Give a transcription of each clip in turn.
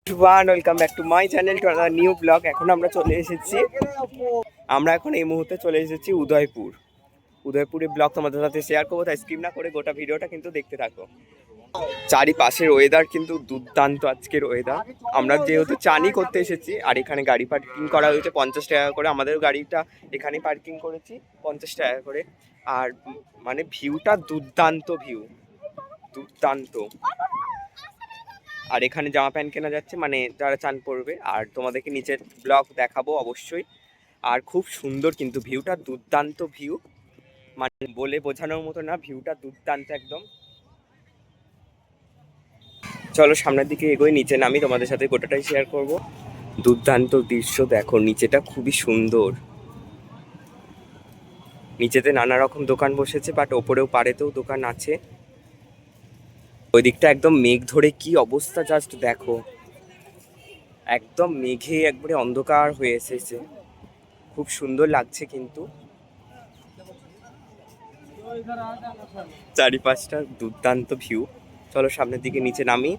Welcome back to my channel to another new blog. এখন আমরা চলে এসেছি, আমরা এখন এই মুহূর্তে চলে এসেছি উদয়পুরের ব্লগ তোমাদের সাথে শেয়ার করবো, তাই স্কিপ না করে গোটা ভিডিওটা কিন্তু দেখতে থাকো। চারিপাশের ওয়েদার কিন্তু দুর্দান্ত আজকের ওয়েদার। আমরা যেহেতু চানই করতে এসেছি, আর এখানে গাড়ি পার্কিং করা হয়েছে 50 টাকা করে। আমাদের গাড়িটা এখানে পার্কিং করেছি 50 টাকা করে। আর মানে ভিউটা দুর্দান্ত, দুর্দান্ত। আর এখানে জামা প্যান্ট কেনা যাচ্ছে, মানে যারা চান পড়বে। আর তোমাদেরকে নিচের ব্লগ দেখাবো অবশ্যই। আর খুব সুন্দর কিন্তু ভিউটা, দুর্দান্ত ভিউ, মানে বলে বোঝানোর মতো না, ভিউটা দুর্দান্ত একদম। চলো সামনের দিকে এগোই, নিচে নামি, তোমাদের সাথে গোটাটাই শেয়ার করব। দুর্দান্ত দৃশ্য দেখো, নিচেটা খুবই সুন্দর। নিচেতে নানা রকম দোকান বসেছে, বাট ওপরেও পাড়েতেও দোকান আছে। ওই দিকটা একদম মেঘ ধরে কি অবস্থা, জাস্ট দেখো, একদম মেঘে একবারে অন্ধকার হয়ে এসেছে। খুব সুন্দর লাগছে কিন্তু চারিপাশটা দুর্দান্ত ভিউ। চলো সামনের দিকে নিচে নামি।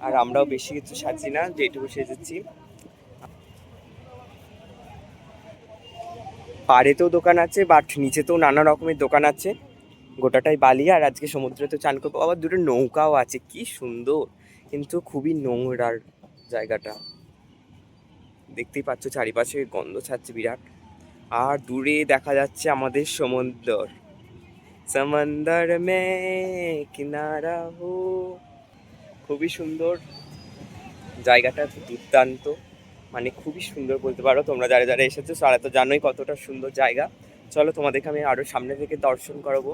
আর আমরাও বেশি কিছু সাজি না, যেটুকু সেজেছি। পাড়েতেও দোকান আছে, বাট নিচেতেও নানা রকমের দোকান আছে। গোটাটাই বালি। আর আজকে সমুদ্রে তো চান করবো, আবার দুটো নৌকাও আছে, কি সুন্দর, কিন্তু খুবই নোংরার জায়গাটা। দেখতেই পাচ্ছ চারিপাশে গন্ধ ছাড়ছে বিরাট। আর দূরে দেখা যাচ্ছে আমাদের সমুদ্র, সমন্দর মে কিনারা হো। খুবই সুন্দর জায়গাটা, দুর্দান্ত, মানে খুবই সুন্দর বলতে পারো। তোমরা যারা যারা এসেছো তারা তো জানোই কতটা সুন্দর জায়গা। চলো তোমাদেরকে আমি আরো সামনে থেকে দর্শন করাবো।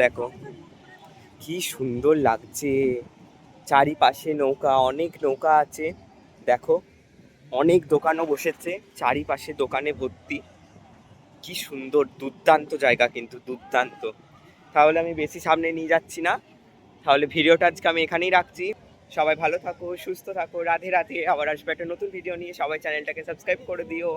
দেখো কি সুন্দর লাগছে, চারিপাশে নৌকা, অনেক নৌকা আছে। দেখো অনেক দোকানও বসেছে, চারিপাশে দোকানে ভর্তি। কি সুন্দর, দুর্দান্ত জায়গা কিন্তু, দুর্দান্ত। তাহলে আমি বেশি সামনে নিয়ে যাচ্ছি না, তাহলে ভিডিওটা আজকে আমি এখানেই রাখছি। সবাই ভালো থাকো, সুস্থ থাকো, রাধে রাধে। আবার আসবে একটা নতুন ভিডিও নিয়ে। সবাই চ্যানেলটাকে সাবস্ক্রাইব করে দিও।